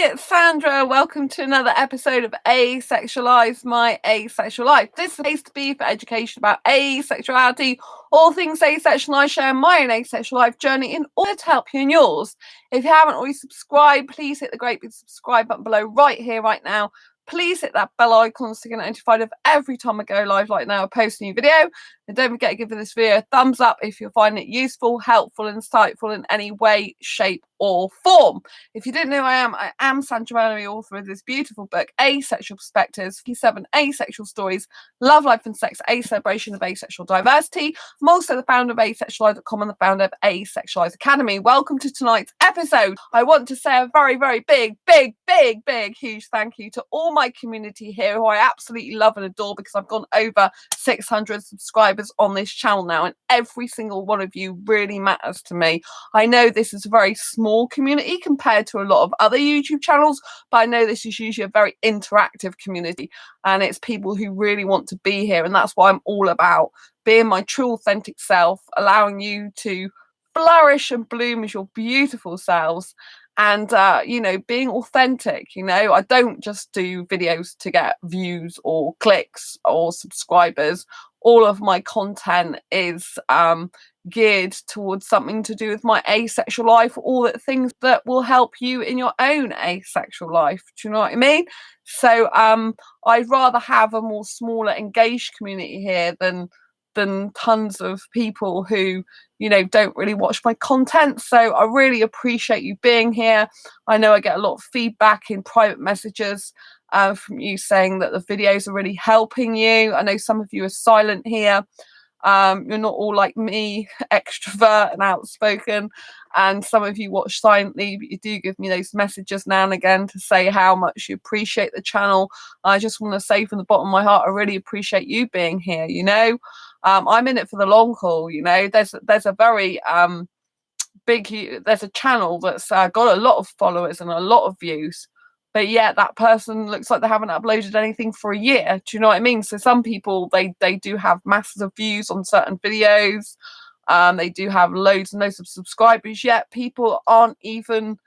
It's Sandra. Welcome to another episode of Asexualized, my asexual life. This is a place to be for education about asexuality, all things asexual. I share my own asexual life journey in order to help you in yours. If you haven't already subscribed, please hit the great big subscribe button below right here, right now. Please hit that bell icon so you get notified of every time I go live like now, I post a new video. And don't forget to give this video a thumbs up if you find it useful, helpful, insightful in any way, shape, or form. If you didn't know I am Sandra Mallory, author of this beautiful book, Asexual Perspectives, 57 Asexual Stories, Love, Life and Sex, A Celebration of Asexual Diversity. I'm also the founder of asexuality.com and the founder of Asexualized Academy. Welcome to tonight's episode. I want to say a very, very big, huge thank you to all my community here who I absolutely love and adore, because I've gone over 600 subscribers on this channel now, and every single one of you really matters to me. I know this is a very small community compared to a lot of other YouTube channels, but I know this is usually a very interactive community, and it's people who really want to be here, and that's what I'm all about, being my true authentic self, allowing you to flourish and bloom as your beautiful selves, and being authentic. I don't just do videos to get views or clicks or subscribers. All of my content is geared towards something to do with my asexual life, all the things that will help you in your own asexual life. Do you know what I mean? So I'd rather have a more smaller engaged community here than tons of people who don't really watch my content. So I really appreciate you being here. I know I get a lot of feedback in private messages from you saying that the videos are really helping you. I know some of you are silent here. You're not all like me, extrovert and outspoken, and some of you watch silently, but you do give me those messages now and again to say how much you appreciate the channel. I just want to say from the bottom of my heart, I really appreciate you being here. I'm in it for the long haul. There's a very there's a channel that's got a lot of followers and a lot of views, but yeah, that person looks like they haven't uploaded anything for a year. Do you know what I mean? So some people, they do have masses of views on certain videos. They do have loads and loads of subscribers, yet people aren't even,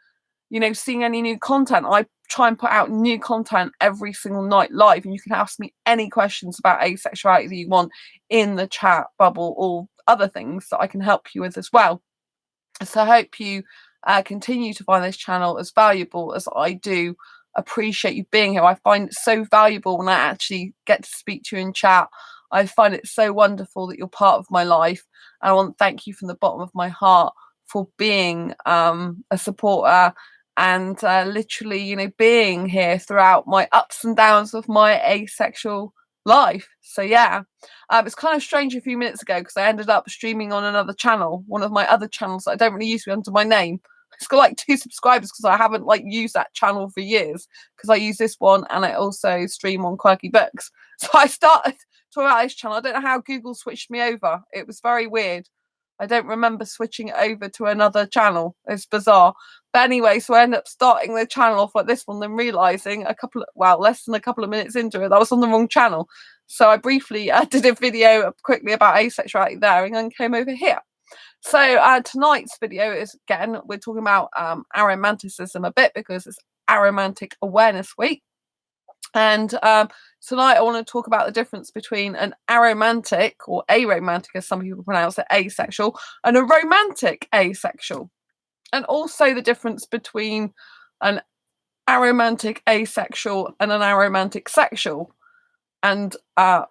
seeing any new content. I try and put out new content every single night live, and you can ask me any questions about asexuality that you want in the chat bubble, or other things that I can help you with as well. So I hope you continue to find this channel as valuable as I do. Appreciate you being here. I find it so valuable when I actually get to speak to you in chat. I find it so wonderful that you're part of my life, and I want to thank you from the bottom of my heart for being a supporter and literally being here throughout my ups and downs of my asexual life. So yeah, it's kind of strange a few minutes ago because I ended up streaming on another channel, one of my other channels that I don't really use under my name. It's got like 2 subscribers because I haven't used that channel for years, because I use this one and I also stream on Quirky Books. So I started talking about this channel. I don't know how Google switched me over. It was very weird. I don't remember switching it over to another channel. It's bizarre. But anyway, so I ended up starting the channel off like this one, then realizing less than a couple of minutes into it, that I was on the wrong channel. So I briefly did a video quickly about asexuality there, and then came over here. So tonight's video is, again, we're talking about aromanticism a bit, because it's Aromantic Awareness Week. And tonight I want to talk about the difference between an aromantic, or aromantic as some people pronounce it, asexual, and a romantic asexual. And also the difference between an aromantic asexual and an aromantic sexual, and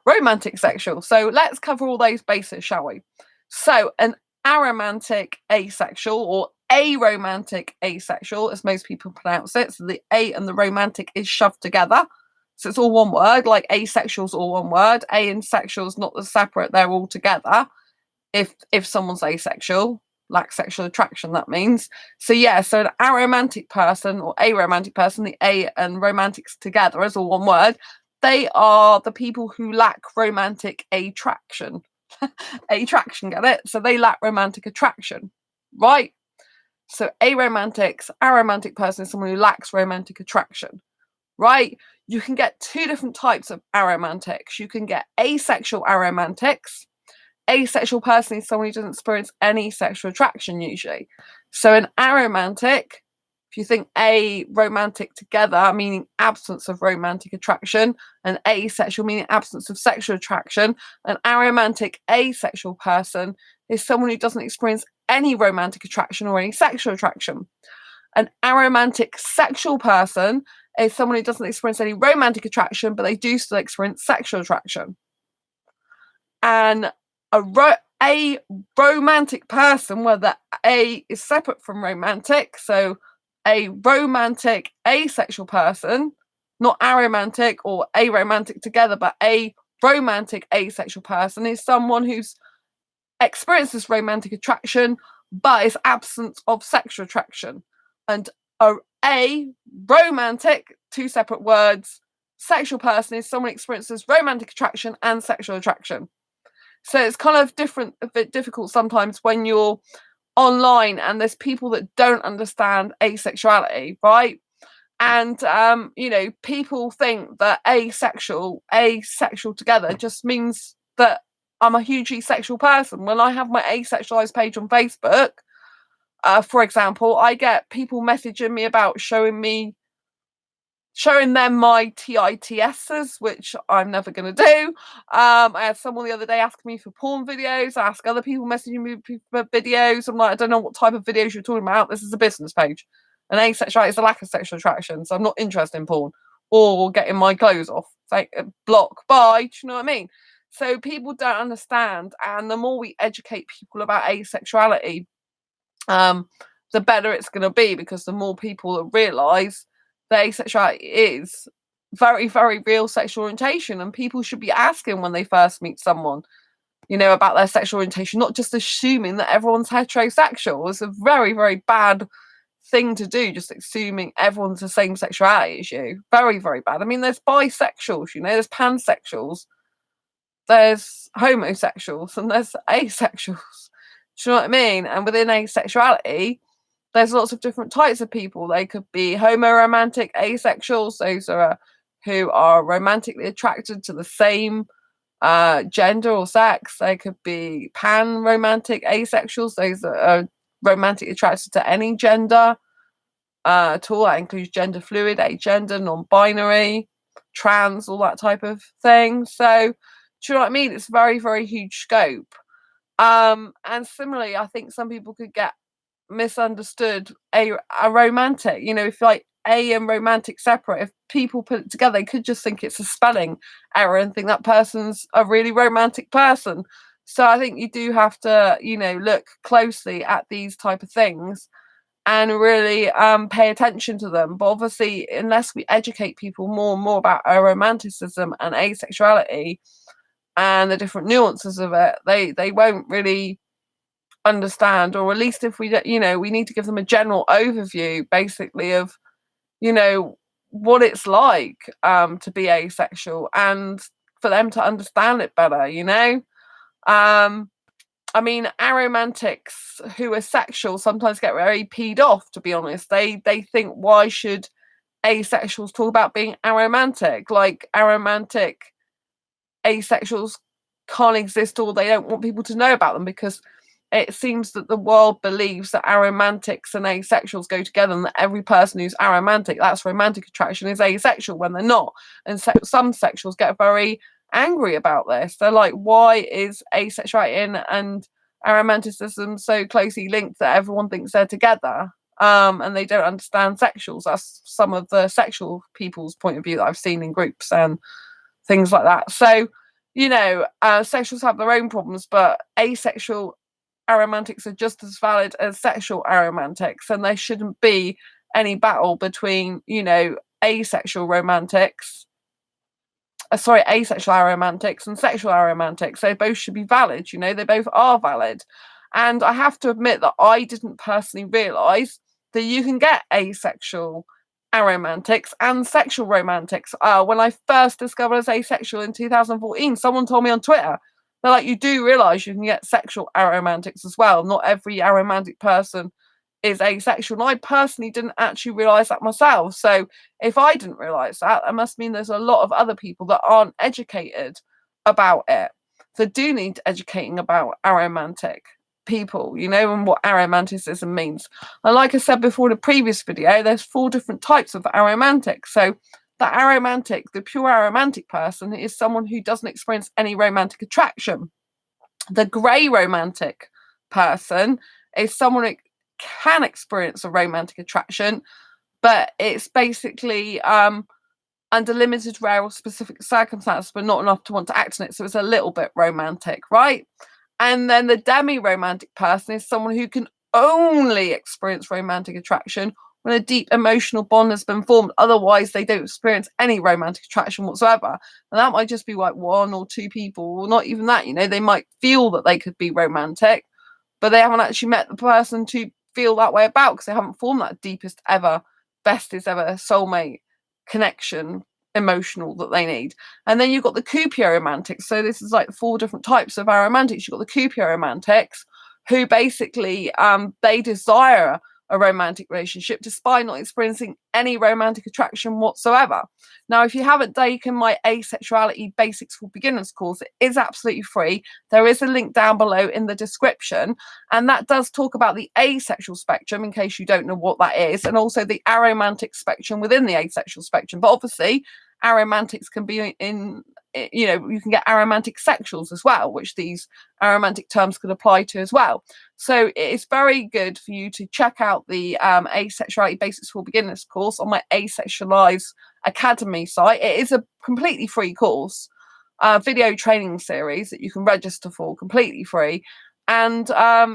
romantic sexual. So let's cover all those bases, shall we? So an aromantic asexual, or aromantic asexual, as most people pronounce it, so the A and the romantic is shoved together. So it's all one word, like asexual's all one word. A and sexual's not the separate, they're all together. If someone's asexual, lacks sexual attraction, that means. So yeah, so an aromantic person or aromantic person, the A and romantics together is all one word. They are the people who lack romantic attraction. Attraction, get it? So they lack romantic attraction, right? So aromantic person is someone who lacks romantic attraction, right? You can get 2 different types of aromantics. You can get asexual aromantics. Asexual person is someone who doesn't experience any sexual attraction usually. So an aromantic If you think aromantic together, meaning absence of romantic attraction, and asexual, meaning absence of sexual attraction, an aromantic asexual person is someone who doesn't experience any romantic attraction or any sexual attraction. An aromantic sexual person is someone who doesn't experience any romantic attraction, but they do still experience sexual attraction. And a romantic person, where the A is separate from romantic, so a romantic asexual person, not aromantic or aromantic together, but a romantic asexual person is someone who's experiences romantic attraction but is absent of sexual attraction. And a romantic, two separate words, sexual person is someone who experiences romantic attraction and sexual attraction. So it's kind of a bit difficult sometimes when you're online and there's people that don't understand asexuality, right? And people think that asexual together just means that I'm a hugely sexual person. When I have my asexualized page on Facebook, for example, I get people messaging me about showing them my TITSs, which I'm never going to do. I had someone the other day asking me for porn videos. I ask other people messaging me for videos. I'm like, I don't know what type of videos you're talking about. This is a business page. And asexuality is a lack of sexual attraction. So I'm not interested in porn or getting my clothes off. Like, block, bye. Do you know what I mean? So people don't understand. And the more we educate people about asexuality, the better it's going to be, because the more people that realise that asexuality is very, very real sexual orientation, and people should be asking when they first meet someone, about their sexual orientation, not just assuming that everyone's heterosexual. It's a very, very bad thing to do, just assuming everyone's the same sexuality as you. Very, very bad. I mean, there's bisexuals, there's pansexuals, there's homosexuals, and there's asexuals. Do you know what I mean? And within asexuality, there's lots of different types of people. They could be homoromantic asexuals, those are who are romantically attracted to the same gender or sex. They could be pan-romantic asexuals, those that are romantically attracted to any gender at all. That includes gender fluid, agender, non-binary, trans, all that type of thing. So, do you know what I mean? It's very, very huge scope. And similarly, I think some people could get misunderstood a romantic, if like a and romantic separate, if people put it together, they could just think it's a spelling error and think that person's a really romantic person. So I think you do have to, look closely at these type of things and really pay attention to them. But obviously, unless we educate people more and more about aromanticism and asexuality and the different nuances of it, they won't really understand. Or at least if we need to give them a general overview, basically, of what it's like to be asexual, and for them to understand it better. I mean, aromantics who are sexual sometimes get very peed off, to be honest. They think, why should asexuals talk about being aromantic? Like, aromantic asexuals can't exist, or they don't want people to know about them, because it seems that the world believes that aromantics and asexuals go together, and that every person who's aromantic, that's romantic attraction, is asexual when they're not. And some sexuals get very angry about this. They're like, why is asexuality and aromanticism so closely linked that everyone thinks they're together? And they don't understand sexuals. That's some of the sexual people's point of view that I've seen in groups and things like that. So, sexuals have their own problems, but asexual aromantics are just as valid as sexual aromantics, and there shouldn't be any battle between, asexual romantics, asexual aromantics and sexual aromantics. They both should be valid. They both are valid. And I have to admit that I didn't personally realise that you can get asexual aromantics and sexual romantics. When I first discovered as asexual in 2014, someone told me on Twitter, they're like, you do realise you can get sexual aromantics as well. Not every aromantic person is asexual. And I personally didn't actually realise that myself. So if I didn't realise that, that must mean there's a lot of other people that aren't educated about it. So do need educating about aromantic people, you know, and what aromanticism means. And like I said before in a previous video, there's 4 different types of aromantic. So the aromantic, the pure aromantic person, is someone who doesn't experience any romantic attraction. The grey romantic person is someone who can experience a romantic attraction, but it's basically under limited, rare, or specific circumstances, but not enough to want to act on it. So it's a little bit romantic, right? And then the demi-romantic person is someone who can only experience romantic attraction when a deep emotional bond has been formed. Otherwise, they don't experience any romantic attraction whatsoever. And that might just be like 1 or 2 people, or not even that, you know, they might feel that they could be romantic, but they haven't actually met the person to feel that way about, because they haven't formed that deepest ever, bestest ever soulmate connection, emotional, that they need. And then you've got the cupiromantics. So this is like 4 different types of aromantics. You've got the cupiromantics, who basically they desire a romantic relationship despite not experiencing any romantic attraction whatsoever. Now, if you haven't taken my Asexuality Basics for Beginners course, it is absolutely free. There is a link down below in the description, and that does talk about the asexual spectrum, in case you don't know what that is, and also the aromantic spectrum within the asexual spectrum. But obviously aromantics can be in, you know, you can get aromantic sexuals as well, which these aromantic terms could apply to as well. So it's very good for you to check out the Asexuality Basics for Beginners course on my Asexualized Academy site. It is a completely free course, video training series that you can register for completely free. And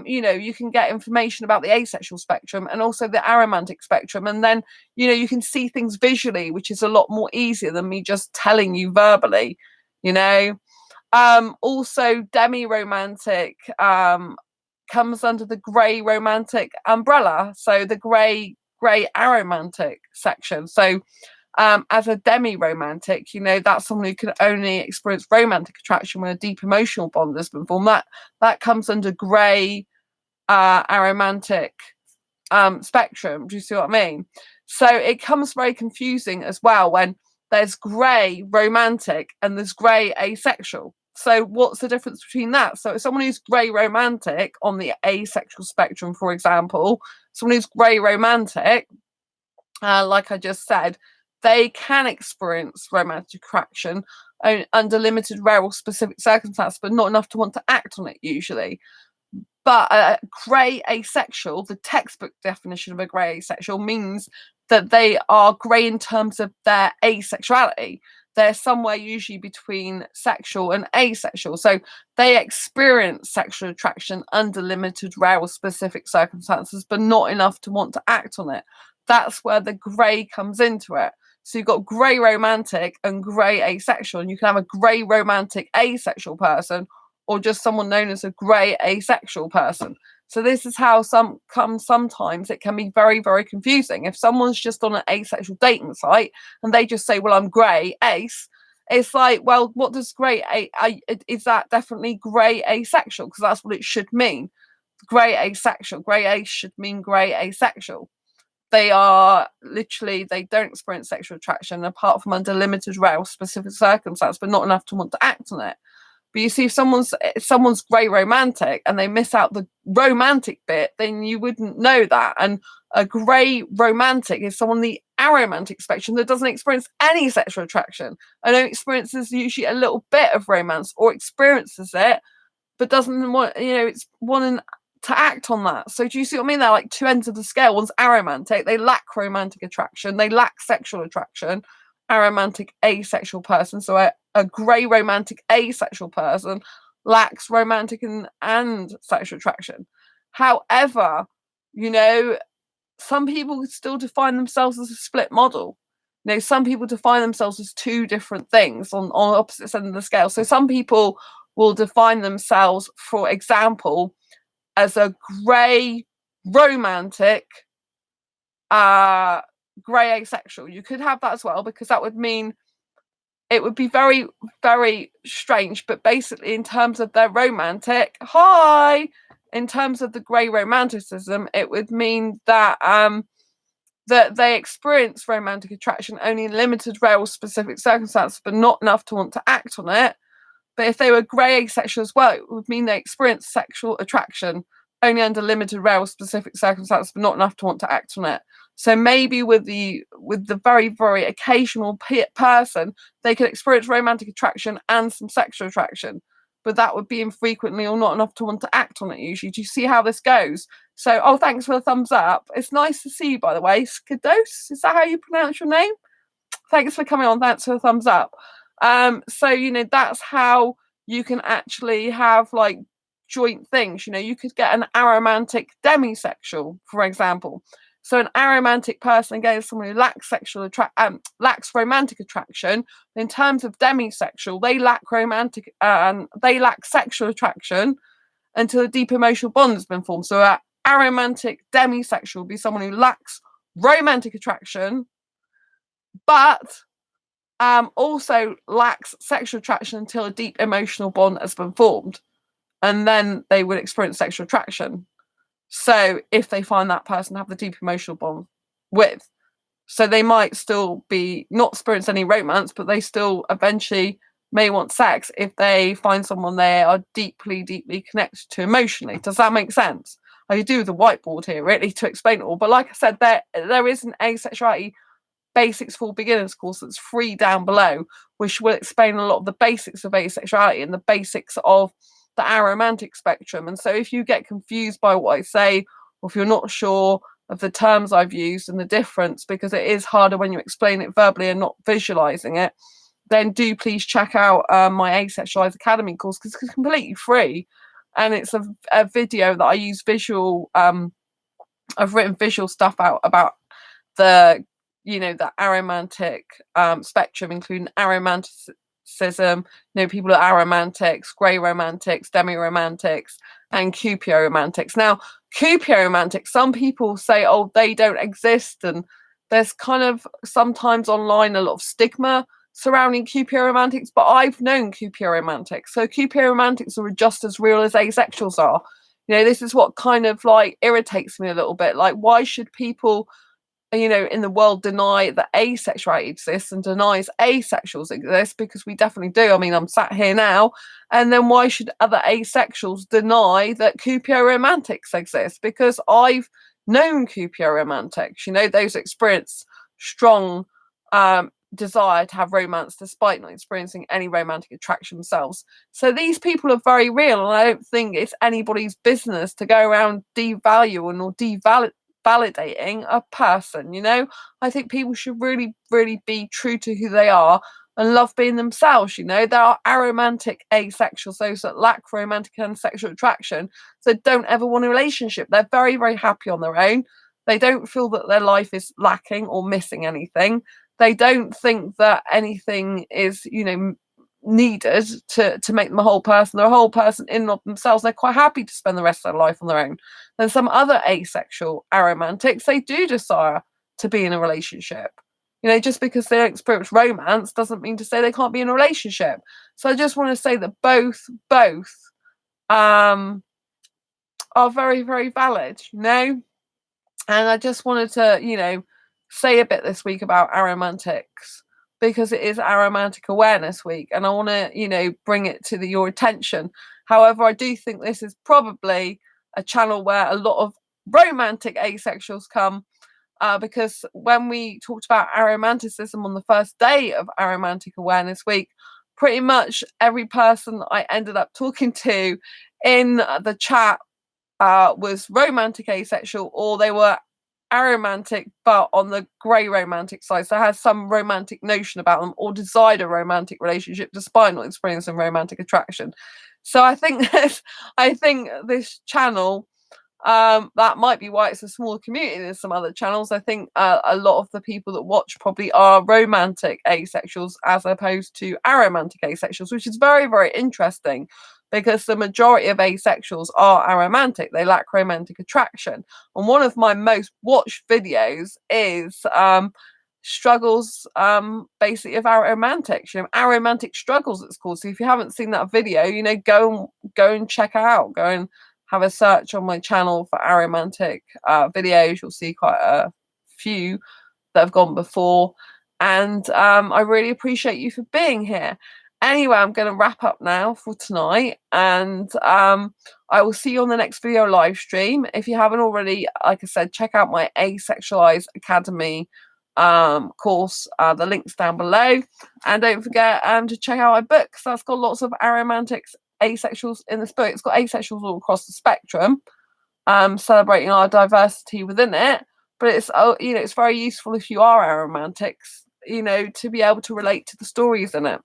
you know, you can get information about the asexual spectrum and also the aromantic spectrum, and then, you know, you can see things visually, which is a lot more easier than me just telling you verbally, you know. Also demi-romantic comes under the grey romantic umbrella, so the grey aromantic section. So as a demi-romantic, you know, that's someone who can only experience romantic attraction when a deep emotional bond has been formed. That comes under grey aromantic spectrum. Do you see what I mean? So it comes very confusing as well when there's grey romantic and there's grey asexual. So what's the difference between that? So someone who's grey romantic on the asexual spectrum, for example, someone who's grey romantic, like I just said, they can experience romantic attraction under limited, rare, or specific circumstances, but not enough to want to act on it usually. But grey asexual, the textbook definition of a grey asexual, means that they are grey in terms of their asexuality. They're somewhere usually between sexual and asexual. So they experience sexual attraction under limited, rare, or specific circumstances, but not enough to want to act on it. That's where the grey comes into it. So you've got grey romantic and grey asexual, and you can have a grey romantic asexual person, or just someone known as a grey asexual person. So this is how sometimes it can be very, very confusing. If someone's just on an asexual dating site and they just say, well, I'm grey ace, it's like, well, what does grey is that definitely grey asexual? Because that's what it should mean. Grey asexual. Grey ace should mean grey asexual. They are literally, they don't experience sexual attraction apart from under limited, rare, specific circumstance, but not enough to want to act on it. But you see, if someone's grey romantic and they miss out the romantic bit, then you wouldn't know that. And a grey romantic is someone on the aromantic spectrum that doesn't experience any sexual attraction and only experiences usually a little bit of romance, or experiences it but doesn't want, you know, it's wanting to act on that. So do you see what I mean? They're like 2 ends of the scale. One's aromantic, they lack romantic attraction, they lack sexual attraction. Aromantic asexual person, so a grey romantic asexual person, lacks romantic and sexual attraction. However, you know, some people still define themselves as a split model. You know, some people define themselves as 2 different things on opposite ends of the scale. So some people will define themselves, for example, as a grey romantic grey asexual. You could have that as well, because that would mean, it would be very, very strange, but basically in terms of their romantic, in terms of the grey romanticism, it would mean that that they experience romantic attraction only in limited, rare, or specific circumstances, but not enough to want to act on it. But if they were grey asexual as well, it would mean they experience sexual attraction, only under limited, rare or specific circumstances, but not enough to want to act on it. So maybe with the very, very occasional person, they could experience romantic attraction and some sexual attraction, but that would be infrequently or not enough to want to act on it usually. Do you see how this goes? So, oh, thanks for the thumbs up. It's nice to see you, by the way. Skados, is that how you pronounce your name? Thanks for coming on. Thanks for the thumbs up. So, you know, that's how you can actually have like joint things. You know, you could get an aromantic demisexual, for example. So an aromantic person, again, is someone who lacks lacks romantic attraction. In terms of demisexual, they lack they lack sexual attraction until a deep emotional bond has been formed. So an aromantic demisexual would be someone who lacks romantic attraction, but also lacks sexual attraction until a deep emotional bond has been formed, and then they would experience sexual attraction. So if they find that person to have the deep emotional bond with, so they might still be not experience any romance, but they still eventually may want sex if they find someone they are deeply, deeply connected to emotionally. Does that make sense? I could do the whiteboard here really to explain it all, but like I said, there is an asexuality basics for beginners course that's free down below, which will explain a lot of the basics of asexuality and the basics of the aromantic spectrum. And so if you get confused by what I say, or if you're not sure of the terms I've used and the difference, because it is harder when you explain it verbally and not visualizing it, then do please check out my Asexualized Academy course, because it's completely free. And it's a video that I use visual, I've written visual stuff out about the, you know, the aromantic spectrum, including aromanticism, you know, people are aromantics, grey romantics, demi-romantics, and cupio-romantics. Now, cupio-romantics, some people say, oh, they don't exist, and there's kind of sometimes online a lot of stigma surrounding cupio-romantics, but I've known cupio-romantics. So cupio-romantics are just as real as asexuals are. You know, this is what kind of like irritates me a little bit. Like, why should people, you know, in the world deny that asexuality exists and denies asexuals exist? Because we definitely do. I mean, I'm sat here now, and then why should other asexuals deny that cupio-romantics exist? Because I've known cupio-romantics, you know, those experience strong desire to have romance despite not experiencing any romantic attraction themselves. So these people are very real, and I don't think it's anybody's business to go around devaluing or validating a person. You know, I think people should really, really be true to who they are and love being themselves. You know, there are aromantic asexuals, those that lack romantic and sexual attraction, so don't ever want a relationship. They're very, very happy on their own. They don't feel that their life is lacking or missing anything. They don't think that anything is, you know, needed to make them a whole person. They're a whole person in and of themselves. They're quite happy to spend the rest of their life on their own. Then some other asexual aromantics, they do desire to be in a relationship. You know, just because they don't experience romance doesn't mean to say they can't be in a relationship. So I just want to say that both are very, very valid, you know. And I just wanted to, you know, say a bit this week about aromantics, because it is Aromantic Awareness Week, and I want to, you know, bring it to your attention. However, I do think this is probably a channel where a lot of romantic asexuals come, because when we talked about aromanticism on the first day of Aromantic Awareness Week, pretty much every person I ended up talking to in the chat was romantic asexual, or they were aromantic but on the grey romantic side, so has some romantic notion about them, or desired a romantic relationship despite not experiencing romantic attraction. So I think this channel, that might be why it's a smaller community than some other channels. I think a lot of the people that watch probably are romantic asexuals as opposed to aromantic asexuals, which is very, very interesting, because the majority of asexuals are aromantic. They lack romantic attraction. And one of my most watched videos is struggles, basically, of aromantics, you know, aromantic struggles it's called. So if you haven't seen that video, you know, go and check it out. Go and have a search on my channel for aromantic videos. You'll see quite a few that have gone before. And I really appreciate you for being here. Anyway, I'm going to wrap up now for tonight, and I will see you on the next video live stream. If you haven't already, like I said, check out my Asexualized Academy course. The link's down below, and don't forget to check out my book, because that's got lots of aromantic asexuals in this book. It's got asexuals all across the spectrum, celebrating our diversity within it. But it's it's very useful if you are aromantics, to be able to relate to the stories in it.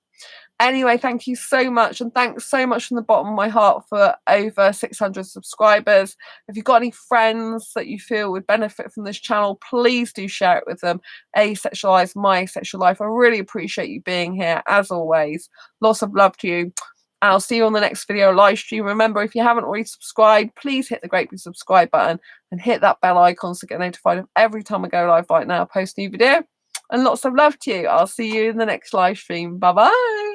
Anyway, thank you so much, and thanks so much from the bottom of my heart for over 600 subscribers. If you've got any friends that you feel would benefit from this channel, please do share it with them. Asexualize my sexual life. I really appreciate you being here, as always. Lots of love to you, and I'll see you on the next video live stream. Remember, if you haven't already subscribed, please hit the great big subscribe button and hit that bell icon to get notified of every time I go live right now, post a new video. And lots of love to you. I'll see you in the next live stream. Bye bye.